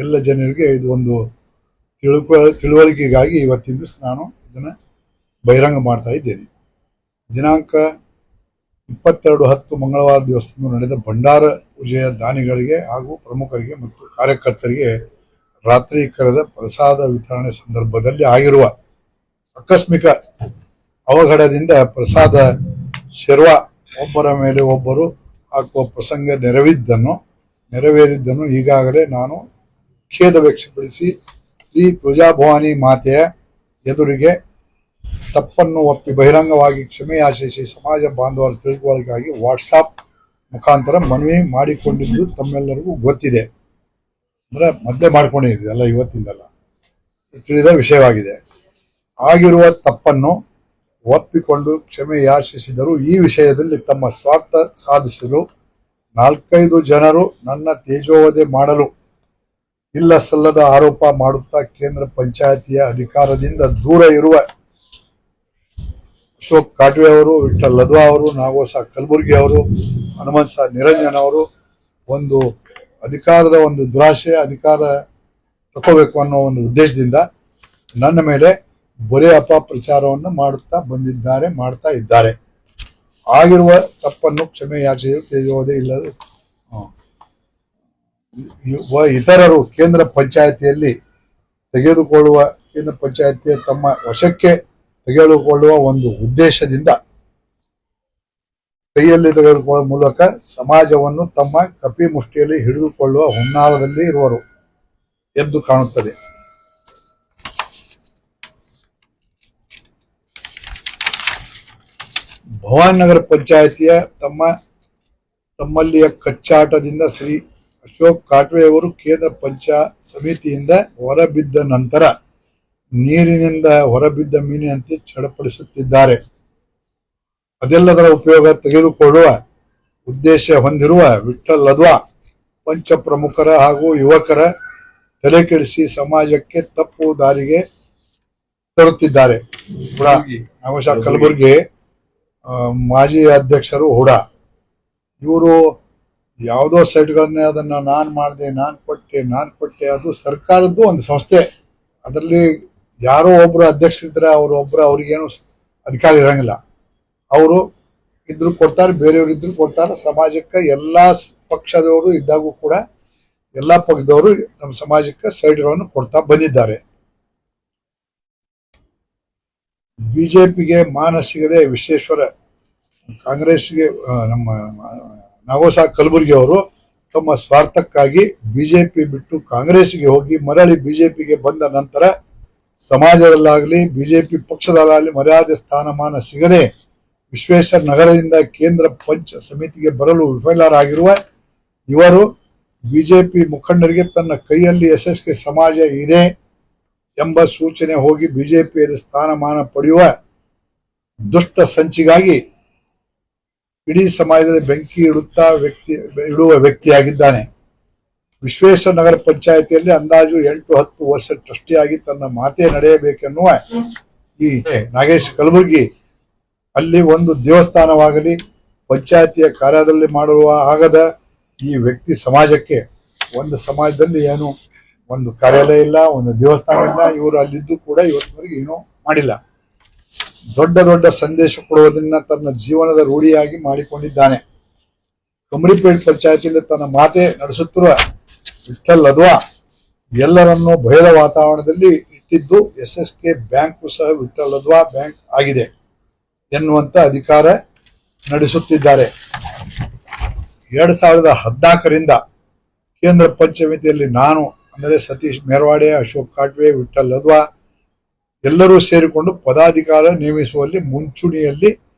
ಎಲ್ಲ ಜನರಿಗೆ ಇದು ಒಂದು ತಿಳುವಳಿಕೆಗಾಗಿ ಇವತ್ತಿನ ದಿವಸ ನಾನು ಇದನ್ನು ಬಹಿರಂಗ ಮಾಡ್ತಾ ಇದ್ದೇನೆ. ದಿನಾಂಕ 22/10 ಮಂಗಳವಾರ ದಿವಸದಂದು ನಡೆದ ಭಂಡಾರ ಪೂಜೆಯ ದಾನಿಗಳಿಗೆ ಹಾಗೂ ಪ್ರಮುಖರಿಗೆ ಮತ್ತು ಕಾರ್ಯಕರ್ತರಿಗೆ ರಾತ್ರಿ ಕರೆದ ಪ್ರಸಾದ ವಿತರಣೆ ಸಂದರ್ಭದಲ್ಲಿ ಆಗಿರುವ ಆಕಸ್ಮಿಕ ಅವಘಡದಿಂದ ಪ್ರಸಾದ ಶರ್ವ ಒಬ್ಬರ ಮೇಲೆ ಒಬ್ಬರು ಹಾಕುವ ಪ್ರಸಂಗ ನೆರವೇರಿದ್ದನ್ನು ಈಗಾಗಲೇ ನಾನು ಖೇದ ವ್ಯಕ್ತಪಡಿಸಿ ಶ್ರೀ ತುಳಜಾಭವಾನಿ ಮಾತೆಯ ಎದುರಿಗೆ ತಪ್ಪನ್ನು ಒಪ್ಪಿ ಬಹಿರಂಗವಾಗಿ ಕ್ಷಮೆಯಾಚಿಸಿ ಸಮಾಜ ಬಾಂಧವರ ತಿಳುವಳಿಕೆಗಾಗಿ ವಾಟ್ಸಾಪ್ ಮುಖಾಂತರ ಮನವಿ ಮಾಡಿಕೊಂಡಿದ್ದು ತಮ್ಮೆಲ್ಲರಿಗೂ ಗೊತ್ತಿದೆ. ಅಂದ್ರೆ ಮಧ್ಯೆ ಮಾಡ್ಕೊಂಡಿದೆ ಅಲ್ಲ, ಇವತ್ತಿಂದಲ್ಲ, ತಿಳಿದ ವಿಷಯವಾಗಿದೆ. ಆಗಿರುವ ತಪ್ಪನ್ನು ಒಪ್ಪಿಕೊಂಡು ಕ್ಷಮೆ ಯಾಚಿಸಿದರು. ಈ ವಿಷಯದಲ್ಲಿ ತಮ್ಮ ಸ್ವಾರ್ಥ ಸಾಧಿಸಲು 4-5 ಜನರು ನನ್ನ ತೇಜೋವಧೆ ಮಾಡಲು ಇಲ್ಲ ಸಲ್ಲದ ಆರೋಪ ಮಾಡುತ್ತಾ ಕೇಂದ್ರ ಪಂಚಾಯತಿಯ ಅಧಿಕಾರದಿಂದ ದೂರ ಇರುವ ಅಶೋಕ್ ಕಾಟ್ವೆ ಅವರು, ವಿಠಲ್ ಲದ್ವಾ ಅವರು, ನಾಗೋಸ ಕಲಬುರ್ಗಿ ಅವರು, ಹನುಮಂತ ನಿರಂಜನ್ ಅವರು ಒಂದು ಅಧಿಕಾರದ ಒಂದು ದುರಾಶೆ, ಅಧಿಕಾರ ತಗೋಬೇಕು ಅನ್ನೋ ಒಂದು ಉದ್ದೇಶದಿಂದ ನನ್ನ ಮೇಲೆ ಬರೇ ಅಪಪ್ರಚಾರವನ್ನು ಮಾಡ್ತಾ ಇದ್ದಾರೆ. ಆಗಿರುವ ತಪ್ಪನ್ನು ಕ್ಷಮೆ ಯಾಚಿಸಿದರು. ತೇಜೋವಧೆ ಇಲ್ಲದ ಇತರರು ಕೇಂದ್ರ ಪಂಚಾಯತಿಯ ತಮ್ಮ ವಶಕ್ಕೆ ತೆಗೆದುಕೊಳ್ಳುವ ಒಂದು ಉದ್ದೇಶದಿಂದ ಕೈಯಲ್ಲಿ ತೆಗೆದುಕೊಳ್ಳುವ ಮೂಲಕ ಸಮಾಜವನ್ನು ತಮ್ಮ ಕಪಿಮುಷ್ಟಿಯಲ್ಲಿ ಹಿಡಿದುಕೊಳ್ಳುವ ಹುನ್ನಾರದಲ್ಲಿ ಇರುವರು ಎದ್ದು ಕಾಣುತ್ತದೆ. ಭವಾನಿನಗರ ಪಂಚಾಯತಿಯ ತಮ್ಮಲ್ಲಿಯ ಕಚ್ಚಾಟದಿಂದ ಶ್ರೀ ಅಶೋಕ್ ಕಾಟ್ವೆಯವರು ಕೇಂದ್ರ ಪಂಚಾಯತ್ ಸಮಿತಿಯಿಂದ ಹೊರಬಿದ್ದ ನಂತರ ನೀರಿನಿಂದ ಹೊರಬಿದ್ದ ಮೀನಿನಂತೆ ಚಡಪಡಿಸುತ್ತಿದ್ದಾರೆ. ಅದೆಲ್ಲದರ ಉಪಯೋಗ ತೆಗೆದುಕೊಳ್ಳುವ ಉದ್ದೇಶ ಹೊಂದಿರುವ ವಿಠಲ್ ಲದ್ವಾ ಪಂಚ ಪ್ರಮುಖರ ಹಾಗೂ ಯುವಕರ ತಲೆ ಕೆಡಿಸಿ ಸಮಾಜಕ್ಕೆ ತಪ್ಪು ದಾರಿಗೆ ತರುತ್ತಿದ್ದಾರೆ. ನಾಗೋಸ ಕಲಬುರ್ಗಿ ಮಾಜಿ ಅಧ್ಯಕ್ಷರು ಹುಡಾ ಇವರು ಯಾವುದೋ ಸೈಟ್ಗಳನ್ನೇ ಅದನ್ನ ನಾನು ಮಾಡಿದೆ, ನಾನು ಕೊಟ್ಟೆ, ಅದು ಸರ್ಕಾರದ್ದು ಒಂದು ಸಂಸ್ಥೆ. ಅದರಲ್ಲಿ ಯಾರೋ ಒಬ್ರು ಅಧ್ಯಕ್ಷರಿದ್ರೆ ಅವ್ರಿಗೇನು ಅಧಿಕಾರ ಇರಂಗಿಲ್ಲ. ಅವರು ಇದ್ರು ಕೊಡ್ತಾರೆ, ಬೇರೆಯವರು ಇದ್ರು ಕೊಡ್ತಾರೆ. ಸಮಾಜಕ್ಕೆ ಎಲ್ಲಾ ಪಕ್ಷದವರು ಇದ್ದಾಗೂ ಕೂಡ ಎಲ್ಲಾ ಪಕ್ಷದವರು ನಮ್ಮ ಸಮಾಜಕ್ಕೆ ಸೈಟ್ಗಳನ್ನು ಕೊಡ್ತಾ ಬಂದಿದ್ದಾರೆ. ಬಿಜೆಪಿಗೆ ಮಾನ ಸಿಗದೆ ವಿಶ್ವೇಶ್ವರ, ಕಾಂಗ್ರೆಸ್ಗೆ ನಮ್ಮ ನಾಗೋಸ ಕಲಬುರ್ಗಿ ಅವರು ತಮ್ಮ ಸ್ವಾರ್ಥಕ್ಕಾಗಿ ಬಿಜೆಪಿ ಬಿಟ್ಟು ಕಾಂಗ್ರೆಸ್ಗೆ ಹೋಗಿ ಮರಳಿ ಬಿಜೆಪಿಗೆ ಬಂದ ನಂತರ ಸಮಾಜದಲ್ಲಾಗಲಿ ಬಿಜೆಪಿ ಪಕ್ಷದಲ್ಲಾಗಲಿ ಮರ್ಯಾದೆ ಸ್ಥಾನಮಾನ ಸಿಗದೆ ವಿಶ್ವೇಶ್ವರ ನಗರದಿಂದ ಕೇಂದ್ರ ಪಂಚ ಸಮಿತಿಗೆ ಬರಲು ವಿಫಲರಾಗಿರುವ ಇವರು ಬಿಜೆಪಿ ಮುಖಂಡರಿಗೆ ತನ್ನ ಕೈಯಲ್ಲಿ ಎಸ್ಎಸ್ಕೆ ಸಮಾಜ ಇದೆ ಎಂಬ ಸೂಚನೆ ಹೋಗಿ ಬಿಜೆಪಿಯಲ್ಲಿ ಸ್ಥಾನಮಾನ ಪಡೆಯುವ ದುಷ್ಟ ಸಂಚಿಗಾಗಿ ಇಡೀ ಸಮಾಜದಲ್ಲಿ ಬೆಂಕಿ ಇಡುವ ವ್ಯಕ್ತಿಯಾಗಿದ್ದಾನೆ. ವಿಶ್ವೇಶ್ವರ ನಗರ ಪಂಚಾಯಿತಿಯಲ್ಲಿ ಅಂದಾಜು 8-10 ವರ್ಷ ಟ್ರಸ್ಟಿಯಾಗಿ ತನ್ನ ಮಾತೆ ನಡೆಯಬೇಕೆನ್ನುವ ಈ ನಾಗೇಶ್ ಕಲಬುರ್ಗಿ ಅಲ್ಲಿ ಒಂದು ದೇವಸ್ಥಾನವಾಗಲಿ ಪಂಚಾಯಿತಿಯ ಕಾರ್ಯದಲ್ಲಿ ಮಾಡುವ ಆಗದ ಈ ವ್ಯಕ್ತಿ ಸಮಾಜಕ್ಕೆ ಒಂದು ಸಮಾಜದಲ್ಲಿ ಏನು ಒಂದು ಕಾರ್ಯಾಲಯ ಇಲ್ಲ, ಒಂದು ದೇವಸ್ಥಾನ ಇಲ್ಲ. ಇವರು ಅಲ್ಲಿದ್ದು ಕೂಡ ಇವತ್ತಿನವರೆಗೆ ಏನೂ ಮಾಡಿಲ್ಲ. ದೊಡ್ಡ ಸಂದೇಶ ಕೊಡುವುದನ್ನ ತನ್ನ ಜೀವನದ ರೂಢಿಯಾಗಿ ಮಾಡಿಕೊಂಡಿದ್ದಾನೆ. ಕಮರಿಪೇಟ್ ಪಂಚಾಯತಿಯಲ್ಲಿ ತನ್ನ ಮಾತೆ ನಡೆಸುತ್ತಿರುವ ವಿಠಲ್ ಲದ್ವಾ ಎಲ್ಲರನ್ನೂ ಭಯದ ವಾತಾವರಣದಲ್ಲಿ ಇಟ್ಟಿದ್ದು ಎಸ್ಎಸ್ಕೆ ಬ್ಯಾಂಕ್ ಸಹ ವಿಠಲ್ ಲದ್ವಾ ಬ್ಯಾಂಕ್ ಆಗಿದೆ ಎನ್ನುವಂತ ಅಧಿಕಾರ ನಡೆಸುತ್ತಿದ್ದಾರೆ. 2014ರಿಂದ ಕೇಂದ್ರ ಪಂಚಮಿತಿಯಲ್ಲಿ ನಾನು ಅಂದರೆ ಸತೀಶ್ ಮೆರವಾಡೆ, ಅಶೋಕ್ ಕಾಟ್ವೆ, ವಿಠಲ್ ಲದ್ವಾ ಎಲ್ಲರೂ ಸೇರಿಕೊಂಡು ಪದಾಧಿಕಾರ ನೇಮಿಸುವಲ್ಲಿ ಮುಂಚೂಣಿಯಲ್ಲಿ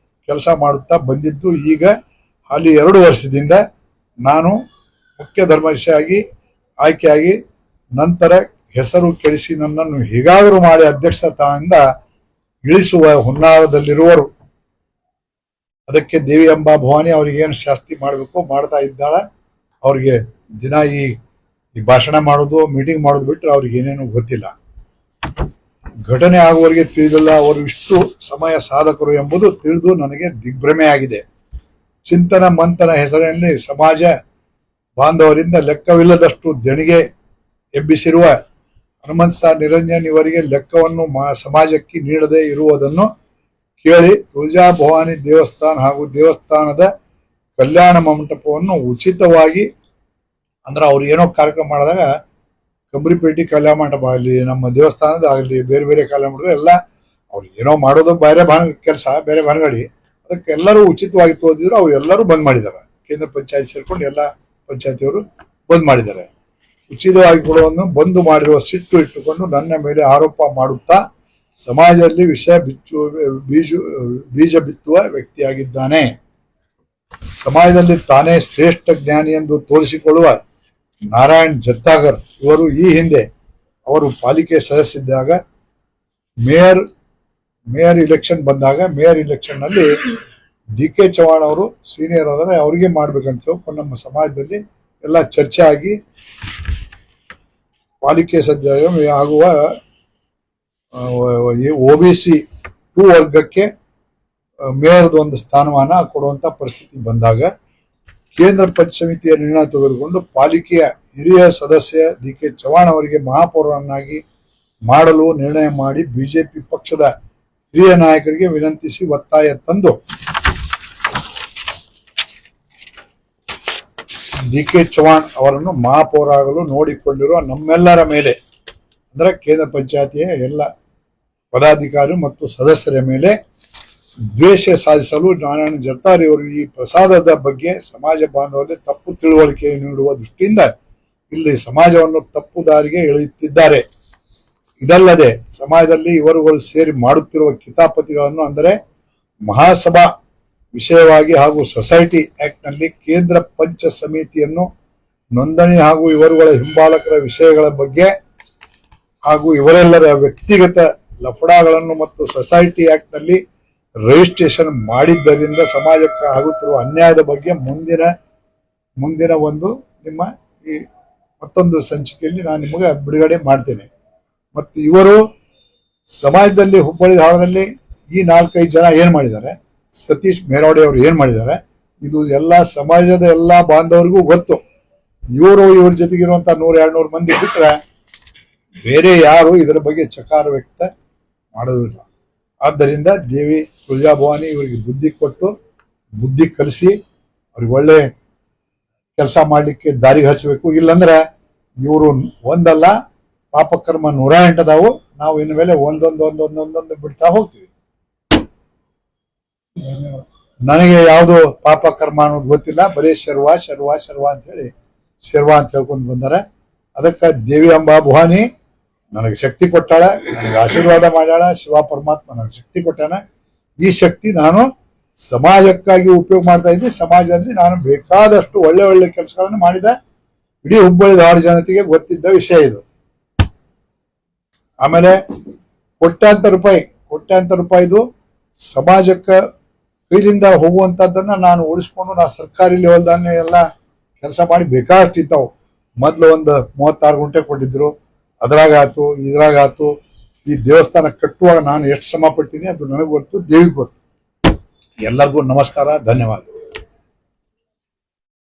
ಕೆಲಸ ಮಾಡುತ್ತಾ ಬಂದಿದ್ದು, ಈಗ ಹಾಲಿ 2 ವರ್ಷದಿಂದ ನಾನು ಮುಖ್ಯ ಧರ್ಮದರ್ಶಿಯಾಗಿ ಆಯ್ಕೆಯಾಗಿ ನಂತರ ಹೆಸರು ಕೆಡಿಸಿ ನನ್ನನ್ನು ಹೇಗಾದರೂ ಮಾಡಿ ಅಧ್ಯಕ್ಷ ಸ್ಥಾನದಿಂದ ಇಳಿಸುವ ಹುನ್ನಾರದಲ್ಲಿರುವರು. ಅದಕ್ಕೆ ದೇವಿ ಅಂಬಾ ಭವಾನಿ ಅವ್ರಿಗೇನು ಶಾಸ್ತಿ ಮಾಡಬೇಕು ಮಾಡ್ತಾ ಇದ್ದಾಳ. ಅವ್ರಿಗೆ ದಿನ ಈ ಭಾಷಣ ಮಾಡೋದು, ಮೀಟಿಂಗ್ ಮಾಡೋದು ಬಿಟ್ಟರೆ ಅವ್ರಿಗೆ ಏನೇನು ಗೊತ್ತಿಲ್ಲ. ಘಟನೆ ಆಗುವವರೆಗೆ ತಿಳಿದಿಲ್ಲ ಅವರು ಇಷ್ಟು ಸಮಯ ಸಾಧಕರು ಎಂಬುದು ತಿಳಿದು ನನಗೆ ದಿಗ್ಭ್ರಮೆಯಾಗಿದೆ. ಚಿಂತನ ಮಂಥನ ಹೆಸರಿನಲ್ಲಿ ಸಮಾಜ ಬಾಂಧವರಿಂದ ಲೆಕ್ಕವಿಲ್ಲದಷ್ಟು ದೇಣಿಗೆ ಎಬ್ಬಿಸಿರುವ ಹನುಮಂತ ಸಾರ್ ನಿರಂಜನ್ ಇವರಿಗೆ ಲೆಕ್ಕವನ್ನು ಸಮಾಜಕ್ಕೆ ನೀಡದೇ ಇರುವುದನ್ನು ಕೇಳಿ ತುಳಜಾ ಭವಾನಿ ದೇವಸ್ಥಾನ ಹಾಗೂ ದೇವಸ್ಥಾನದ ಕಲ್ಯಾಣ ಮಂಟಪವನ್ನು ಉಚಿತವಾಗಿ ಅಂದ್ರೆ ಅವ್ರು ಏನೋ ಕಾರ್ಯಕ್ರಮ ಮಾಡಿದಾಗ ಕಂಬ್ರಿಪೇಟೆ ಕಲ್ಯಾಣ ಮಂಟಪ ಆಗಲಿ, ನಮ್ಮ ದೇವಸ್ಥಾನದ ಆಗಲಿ, ಬೇರೆ ಬೇರೆ ಕಲ್ಯಾಣ ಮಂಟಪ ಎಲ್ಲ ಅವ್ರು ಏನೋ ಮಾಡೋದು ಬೇರೆ ಕೆಲಸ, ಬೇರೆ ಭಾನಗಡಿ, ಅದಕ್ಕೆ ಎಲ್ಲರೂ ಉಚಿತವಾಗಿ ತೋದಿದ್ರು. ಅವ್ರು ಎಲ್ಲರೂ ಬಂದ್ ಮಾಡಿದ್ದಾರೆ. ಕೇಂದ್ರ ಪಂಚಾಯತ್ ಸೇರ್ಕೊಂಡು ಎಲ್ಲ ಪಂಚಾಯತಿಯವರು ಬಂದ್ ಮಾಡಿದ್ದಾರೆ. ಉಚಿತವಾಗಿ ಕೊಡುವನ್ನು ಬಂದ್ ಮಾಡಿರುವ ಸಿಟ್ಟು ಇಟ್ಟುಕೊಂಡು ನನ್ನ ಮೇಲೆ ಆರೋಪ ಮಾಡುತ್ತಾ ಸಮಾಜದಲ್ಲಿ ಬೀಜ ಬಿತ್ತುವ ವ್ಯಕ್ತಿಯಾಗಿದ್ದಾನೆ. ಸಮಾಜದಲ್ಲಿ ತಾನೇ ಶ್ರೇಷ್ಠ ಜ್ಞಾನಿ ಎಂದು ತೋರಿಸಿಕೊಳ್ಳುವ ನಾರಾಯಣ್ ಜತ್ತಾಗರ್ ಇವರು ಈ ಹಿಂದೆ ಅವರು ಪಾಲಿಕೆ ಸದಸ್ಯರಿದ್ದಾಗ ಮೇಯರ್ ಇಲೆಕ್ಷನ್ ಬಂದಾಗ ಮೇಯರ್ ಇಲೆಕ್ಷನ್ ನಲ್ಲಿ DK ಚವ್ಹಾಣ್ ಅವರು ಸೀನಿಯರ್ ಆದರೆ ಅವರಿಗೆ ಮಾಡ್ಬೇಕಂತ ನಮ್ಮ ಸಮಾಜದಲ್ಲಿ ಎಲ್ಲ ಚರ್ಚೆ ಆಗಿ ಪಾಲಿಕೆ ಸದಸ್ಯ ಆಗುವ OBC 2 ವರ್ಗಕ್ಕೆ ಮೇಯರ್ದು ಒಂದು ಸ್ಥಾನಮಾನ ಕೊಡುವಂತ ಪರಿಸ್ಥಿತಿ ಬಂದಾಗ ಕೇಂದ್ರ ಪಂಚಾಯತ್ ಸಮಿತಿಯ ನಿರ್ಣಯ ತೆಗೆದುಕೊಂಡು ಪಾಲಿಕೆಯ ಹಿರಿಯ ಸದಸ್ಯ DK ಚವ್ಹಾಣ್ ಅವರಿಗೆ ಮಹಾಪೌರನನ್ನಾಗಿ ಮಾಡಲು ನಿರ್ಣಯ ಮಾಡಿ ಬಿಜೆಪಿ ಪಕ್ಷದ ಹಿರಿಯ ನಾಯಕರಿಗೆ ವಿನಂತಿಸಿ ಒತ್ತಾಯ ತಂದು DK ಚವ್ಹಾಣ್ ಅವರನ್ನು ಮಹಾಪೌರ ಆಗಲು ನೋಡಿಕೊಂಡಿರುವ ನಮ್ಮೆಲ್ಲರ ಮೇಲೆ ಅಂದ್ರೆ ಕೇಂದ್ರ ಪಂಚಾಯತಿಯ ಎಲ್ಲ ಪದಾಧಿಕಾರಿ ಮತ್ತು ಸದಸ್ಯರ ಮೇಲೆ ದ್ವೇಷ ಸಾಧಿಸಲು ನಾರಾಯಣ ಜತ್ತಾರಿ ಅವರು ಈ ಪ್ರಸಾದದ ಬಗ್ಗೆ ಸಮಾಜ ಬಾಂಧವರಿಗೆ ತಪ್ಪು ತಿಳುವಳಿಕೆ ನೀಡುವ ದೃಷ್ಟಿಯಿಂದ ಇಲ್ಲಿ ಸಮಾಜವನ್ನು ತಪ್ಪು ದಾರಿಗೆ ಎಳೆಯುತ್ತಿದ್ದಾರೆ. ಇದಲ್ಲದೆ ಸಮಾಜದಲ್ಲಿ ಇವರುಗಳು ಸೇರಿ ಮಾಡುತ್ತಿರುವ ಕಿತಾಪತಿಗಳನ್ನು ಅಂದರೆ ಮಹಾಸಭಾ ವಿಷಯವಾಗಿ ಹಾಗೂ ಸೊಸೈಟಿ ಆಕ್ಟ್ ನಲ್ಲಿ ಕೇಂದ್ರ ಪಂಚ ಸಮಿತಿಯನ್ನು ನೋಂದಣಿ ಹಾಗೂ ಇವರುಗಳ ಹಿಂಬಾಲಕರ ವಿಷಯಗಳ ಬಗ್ಗೆ ಹಾಗೂ ಇವರೆಲ್ಲರ ವ್ಯಕ್ತಿಗತ ಲಫಡಾಗಳನ್ನು ಮತ್ತು ಸೊಸೈಟಿ ಆಕ್ಟ್ ನಲ್ಲಿ ರಿಜಿಸ್ಟ್ರೇಷನ್ ಮಾಡಿದ್ದರಿಂದ ಸಮಾಜಕ್ಕೆ ಆಗುತ್ತಿರುವ ಅನ್ಯಾಯದ ಬಗ್ಗೆ ಮುಂದಿನ ಒಂದು ನಿಮ್ಮ ಈ ಮತ್ತೊಂದು ಸಂಚಿಕೆಯಲ್ಲಿ ನಾನು ನಿಮಗೆ ಬಿಡುಗಡೆ ಮಾಡ್ತೇನೆ. ಮತ್ತು ಇವರು ಸಮಾಜದಲ್ಲಿ ಹುಬ್ಬಳ್ಳಿ ಧಾರವಾಡದಲ್ಲಿ ಈ 4-5 ಜನ ಏನ್ ಮಾಡಿದ್ದಾರೆ, ಸತೀಶ್ ಮೇರವಾಡೆ ಅವರು ಏನ್ ಮಾಡಿದ್ದಾರೆ, ಇದು ಎಲ್ಲ ಸಮಾಜದ ಎಲ್ಲಾ ಬಾಂಧವರಿಗೂ ಗೊತ್ತು. ಇವ್ರ ಜೊತೆಗಿರುವಂತ 100-200 ಮಂದಿ ಬಿಟ್ರೆ ಬೇರೆ ಯಾರು ಇದರ ಬಗ್ಗೆ ಚಕಾರ ವ್ಯಕ್ತ ಮಾಡೋದಿಲ್ಲ. ಆದ್ದರಿಂದ ದೇವಿ ತುಳಜಾ ಭವಾನಿ ಇವರಿಗೆ ಬುದ್ಧಿ ಕೊಟ್ಟು ಬುದ್ಧಿ ಕಲಿಸಿ ಅವ್ರಿಗೆ ಒಳ್ಳೆ ಕೆಲಸ ಮಾಡ್ಲಿಕ್ಕೆ ದಾರಿಗೆ ಹಚ್ಚಬೇಕು. ಇಲ್ಲಂದ್ರೆ ಇವರು ಒಂದಲ್ಲ ಪಾಪಕರ್ಮ 108 ಅದಾವು. ನಾವು ಇನ್ನು ಮೇಲೆ ಒಂದೊಂದು ಬಿಡ್ತಾ ಹೋಗ್ತೀವಿ. ನನಗೆ ಯಾವುದು ಪಾಪ ಕರ್ಮ ಅನ್ನೋದು ಗೊತ್ತಿಲ್ಲ, ಬರೀ ಶರ್ವ ಅಂತ ಹೇಳಿ ಶರ್ವಾ ಅಂತ ಹೇಳ್ಕೊಂಡು ಬಂದಾರೆ. ಅದಕ್ಕೆ ದೇವಿ ಅಂಬಾ ಭವಾನಿ ನನಗೆ ಶಕ್ತಿ ಕೊಟ್ಟಾಳ, ನನಗೆ ಆಶೀರ್ವಾದ ಮಾಡ್ಯಾಳ. ಶಿವ ಪರಮಾತ್ಮ ನನಗೆ ಶಕ್ತಿ ಕೊಟ್ಟಾನ. ಈ ಶಕ್ತಿ ನಾನು ಸಮಾಜಕ್ಕಾಗಿ ಉಪಯೋಗ ಮಾಡ್ತಾ ಇದ್ದೆ. ಸಮಾಜದಲ್ಲಿ ನಾನು ಬೇಕಾದಷ್ಟು ಒಳ್ಳೆ ಕೆಲಸಗಳನ್ನು ಮಾಡಿದ ಇಡೀ ಹುಬ್ಬಳ್ಳಿ ಧಾರವಾಡ ಜನತೆಗೆ ಗೊತ್ತಿದ್ದ ವಿಷಯ ಇದು. ಆಮೇಲೆ ಕೋಟ್ಯಾಂತರ ರೂಪಾಯಿದು ಸಮಾಜಕ್ಕೆ ಕೈಲಿಂದ ಹೋಗುವಂತದ್ದನ್ನ ನಾನು ಉಳಿಸ್ಕೊಂಡು ನಾ ಸರ್ಕಾರಿ ಲೆವೆಲ್ದಾನೆ ಎಲ್ಲ ಕೆಲಸ ಮಾಡಿ ಬೇಕಾಷ್ಟಿದ್ದಾವು. ಮೊದ್ಲು ಒಂದು 36 ಗುಂಟೆ ಕೊಟ್ಟಿದ್ರು, ಅದ್ರಾಗಾತು ಇದ್ರಾಗಾತು. ಈ ದೇವಸ್ಥಾನ ಕಟ್ಟುವಾಗ ನಾನು ಎಷ್ಟು ಶ್ರಮ ಪಡ್ತೀನಿ ಅದು ನನಗೆ ಗೊತ್ತು, ದೇವಿಗೆ ಗೊತ್ತು. ಎಲ್ಲರಿಗೂ ನಮಸ್ಕಾರ, ಧನ್ಯವಾದ.